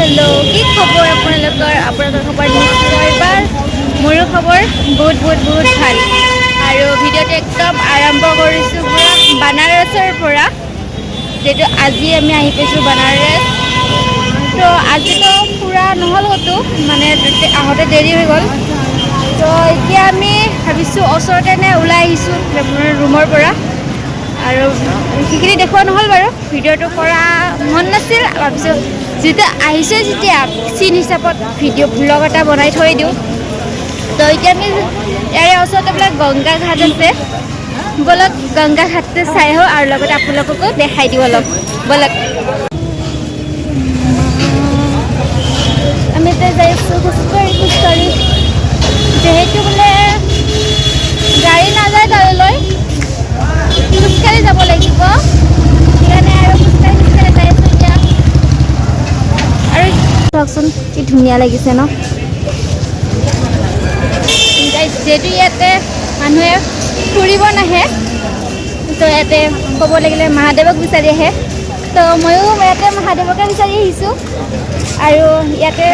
Hello' কি খবৰ আপোনালোকৰ খবৰ নিশ্চয় এবাৰ মোৰো খবৰ বহুত ভাল আৰু ভিডিঅ'টো একদম আৰম্ভ কৰিছোঁ পুৰা বানাৰসৰ পৰা যিহেতু আজি আমি আহি পাইছোঁ বানাৰস তো আজিতো ফুৰা নহ'ল ক'তো মানে আহোঁতে দেৰি হৈ গ'ল তো এতিয়া আমি ভাবিছোঁ ওচৰতে ওলাই আহিছোঁ ৰুমৰ পৰা আৰু সেইখিনি দেখুওৱা নহ'ল বাৰু ভিডিঅ'টো কৰা মন নাছিল ভাবিছোঁ যেতিয়া আহিছে যেতিয়া চিন হিচাপত ভ্লগ এটা বনাই থৈ দিওঁ তো এতিয়া আমি ইয়াৰে ওচৰতে বোলে গংগা ঘাট আছে ব'লক গংগা ঘাটটো চাই আহোঁ আৰু লগতে আপোনালোককো দেখাই দিওঁ অলপ ব'লক আমি এতিয়া যাই আছোঁ খোজকাঢ়ি যিহেতু বোলে গাড়ী নাযায় তালৈ খোজকাঢ়ি যাব লাগিব সেইকাৰণে আৰু খোজকাঢ়ি যাই আছোঁ এতিয়া আৰু চাওকচোন কি ধুনীয়া লাগিছে ন যিহেতু ইয়াতে মানুহে ফুৰিব নাহে তো ইয়াতে ক'ব লাগিলে মহাদেৱক বিচাৰি আহে তো ময়ো ইয়াতে মহাদেৱকে বিচাৰি আহিছোঁ আৰু ইয়াতে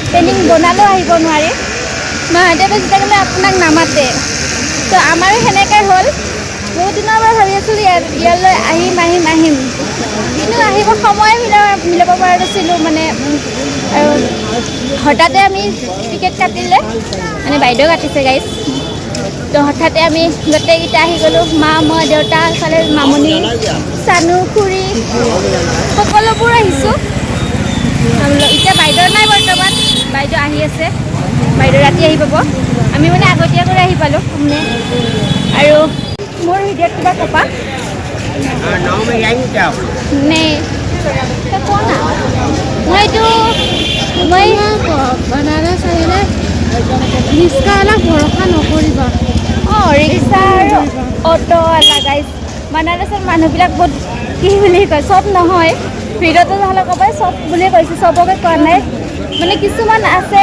প্লেনিং বনালেও আহিব নোৱাৰি মহাদেৱে যেতিয়ালৈ আপোনাক নামাতে তো আমাৰো সেনেকৈ হ'ল বহুত দিনৰ পৰা ভাবি আছিলোঁ ইয়ালৈ আহিম কিন্তু আহিব সময় মিলাব পৰা নাছিলোঁ মানে আৰু হঠাতে আমি টিকেট কাটিলে মানে বাইদেউ কাটিছে গাইজ তো হঠাতে আমি গোটেইকেইটা আহি গ'লোঁ মা মই দেউতা ইফালে মামনি চানু খুৰী সকলোবোৰ আহিছোঁ এতিয়া বাইদেউ নাই বৰ্তমান বাইদেউ আহি আছে বাইদেউ ৰাতি আহি পাব আমি মানে আগতীয়াকৈ আহি পালোঁ মানে আৰু মোৰ ভিডিঅ'ত কিবা কপা নে কোৱা না মই বানাৰস আহিলে ৰিক্সাৱালাক ভৰসা নকৰিবা অঁ ৰিক্সা আৰু অটো লাগাইছ বানাৰসৰ মানুহবিলাক বহুত কি বুলি কয় চব নহয় ভিডিঅ'টো নহ'লে ক'ব চব বুলি কৈছোঁ চবকে কোৱা নাই মানে কিছুমান আছে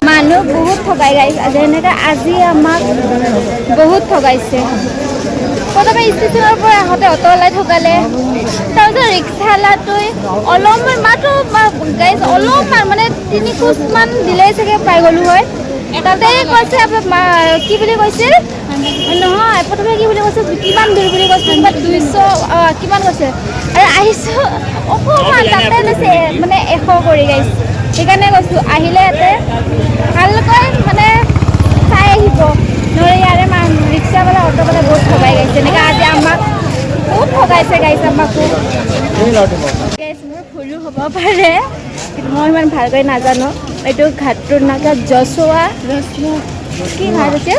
মানুহ বহুত ঠগাই গাইছে যেনেকৈ আজি আমাক বহুত ঠগাইছে প্ৰথমে ষ্টেচনৰ পৰা আহোঁতে অটো ওলাই ঠগালে তাৰপিছত ৰিক্সাৱালাটোৱে অলপমান মাত্ৰ গাইজ অলপমান মানে 3 খোজমান দিলেই চাগে পাই গ'লোঁ হয় তাতে কৈছে কি বুলি কৈছিল নহয় প্ৰথমে কি বুলি কৈছে কিমান দূৰ বুলি কৈছিল কিবা 200 কিমান কৈছে আৰু আহিছোঁ অকণমান তাতে লৈছে মানে 100 কৰি গাইছে সেইকাৰণে কৈছোঁ আহিলে ইয়াতে ভালকৈ মানে চাই আহিব নহ'লে ইয়াৰে ৰিক্সাৱালা অটোৱালা বহুত ঠগাই গাইছে এনেকৈ আজি আমাক বহুত ঠগাইছে গাইছে আমাকো মোৰ ভুলো হ'ব পাৰে কিন্তু মই ইমান ভালকৈ নাজানো এইটো ঘাটটোৰ নাম যশোৱা কি ঘাট আছে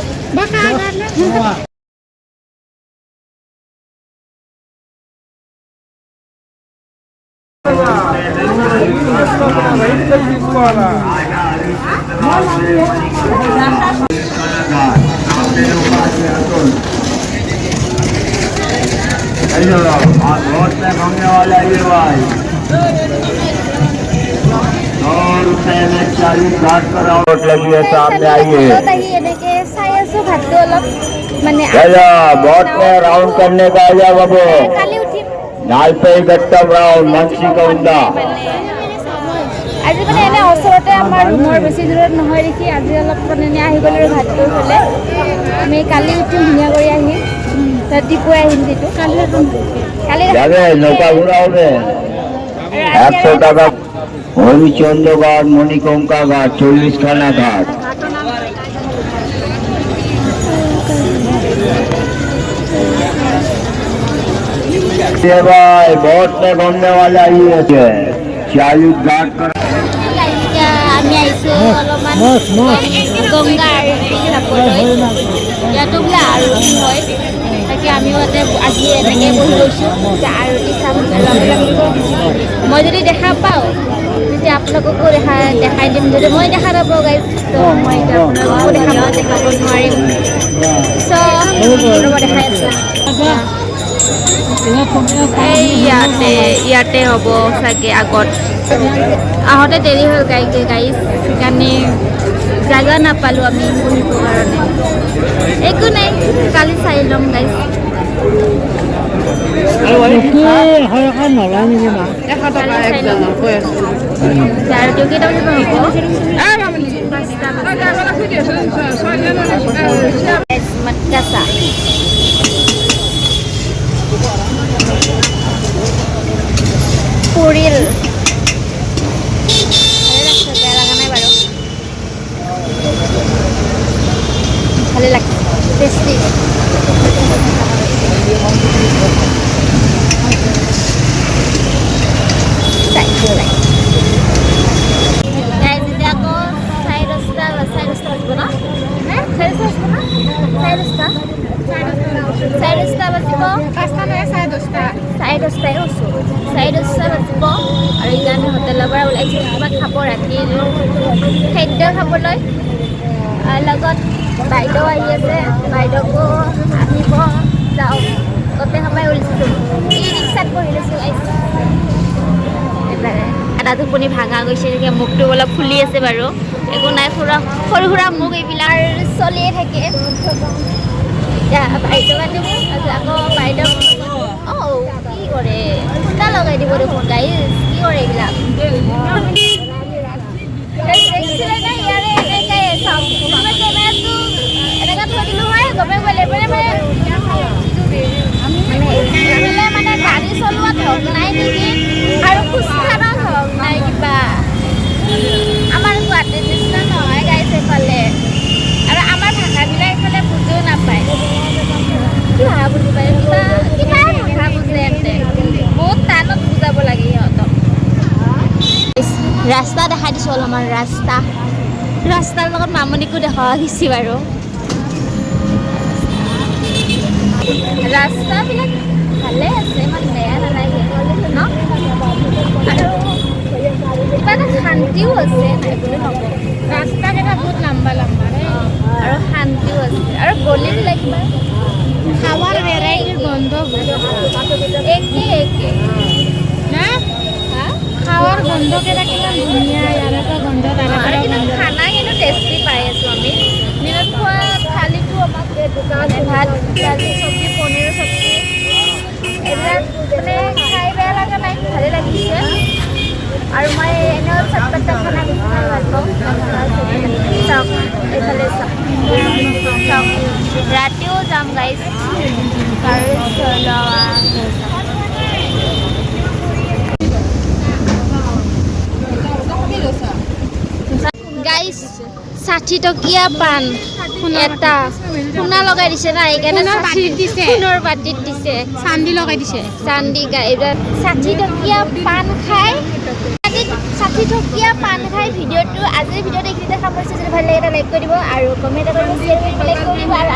बोट में राउंड करने का आया बाबू नाल पे गट्टम राउंड मंची का उंदा আজি মানে এনে ওচৰতে আমাৰ ৰুমৰ বেছি দূৰত নহয় দেখি আজি অলপ মানে এনে আহি গ'লোঁ ঘাটটোৰ ফালে আমি কালি উঠিম ধুনীয়া কৰি আহিম ৰাতিপুৱাই আহিম যিটো কালি নৌকা ঘুরাবে 100 টাকা হরিচন্দ্র ঘাট মণিকঙ্কা ঘাট 40 খানা ঘাট भाई बोट में घूमने वाला ही है 40 घाट पर আমি আহিছোঁ অলপমান গংগা আৰতি চাবলৈ ইয়াতো বোলে আৰতি হয় তাকে আমিও ইয়াতে আজি এনেকৈ বহি লৈছোঁ যে আৰতি চাম মই যদি দেখা পাওঁ তেতিয়া আপোনালোককো দেখাই দিম যদি মই দেখা নাপাওঁ গাইজ তো মই এতিয়া আপোনালোককো দেখাব নোৱাৰিম চ' দেখাই আছোঁ ইয়াতে হ'ব চাগে আগত আহোঁতে দেৰি হ'ল গাইজ সেইকাৰণে জাগা নাপালোঁ আমি বহিবৰ কাৰণে একো নাই কালি চাই ল'ম গাইজ হয় নলয় নেকি মা 100 টকা একজনৰ কৈ আছোঁ চাৰ্জটো কেইটা বজাৰ পৰা হ'ব? 5টা মটকা চাহ পুৰিল বেয়া লগা নাই বাৰু ভালে লাগছে টেষ্টি হোটেলৰ পৰা ওলাইছোঁ কিবা খাব ৰাতিৰ খাদ্য খাবলৈ লগত বাইদেউ আহি আছে বাইদেউকো আহিব যাওঁ গোটেই সময় ওলাইছোঁ ই ৰিক্সাত বহি লৈছোঁ এটা টোপনি ভাঙা গৈছে এনেকৈ মুখটো অলপ ফুলি আছে বাৰু একো নাই সৰু সুৰা মুখ এইবিলাক চলিয়ে থাকে এতিয়া বাইদেউ আনিব আকৌ বাইদেউ অঁ কি কৰে ফুটা লগাই দিব দেখোন গাইজ কি কৰে এইবিলাক ইয়াৰে এনেকৈ চাওক কেমেৰাটো এনেকৈ থৈ দিলোঁ হয় গমে গ'লে মানে গাড়ী চলোৱাত হওক নাই নেকি আৰু খোজকাঢ়াত হওক নাই কিবা আমাৰ গুৱাহাটীৰ নিচিনা নহয় গাইজ এইফালে আৰু আমাৰ ভাষাবিলাক এইফালে বুজিও নাপায় কি ভাষা বুজি পায় কিবা ভাষা বুজে এনে বহুত টানত বুজাব লাগে সিহঁতক ৰাস্তা দেখাই দিছোঁ অলপমান ৰাস্তাৰ লগত মামনিকো দেখুওৱা গৈছে বাৰু ৰাস্তাবিলাক ভালে আছে ইমান বেয়া নালাগে ন আৰু কিবা এটা শান্তিও আছে নাই বুলি নকওঁ ৰাস্তাকেইটা বহুত লম্বা আৰু শান্তিও আছে আৰু গলিবিলাক কিবা খাৱাৰ ভেৰাইটিৰ গন্ধ একে না খাৱাৰ গন্ধকেইটা কিমান ধুনীয়া ইয়াৰ এটা গন্ধ আৰু কিন্তু খানা কিন্তু টেষ্টি পাই আছোঁ আমি দিনত খোৱা থালিটো আমাক ভাত দালি চব্জি পনীৰৰ চব্জি এইবিলাক মানে খাই বেয়া লগা নাই ভালেই লাগিছে আৰু মই এনেও চটপটা খানা বেছি খাই ভাল পাওঁ চাওক এইফালে চাওক ৰাতিও যাম গাইজ গাড়ী চলোৱা গাইজ 60 টকীয়া পাণ এটা সোণা লগাই দিছে না সেইকাৰণে সোণৰ বাতিত দিছে চান্দি লগাই দিছে চান্দি গাইজ 60 টকীয়া পাণ খাই 60 টকীয়া পাণ খাই ভিডিঅ'টো আজিৰ ভিডিঅ'টো এইখিনিতে খাব পাৰিছে যদি ভাল লাগে এটা লাইক কৰি দিব আৰু কমেণ্ট কৰিব শ্বেয়াৰ কৰিব লাইক কৰিব আৰু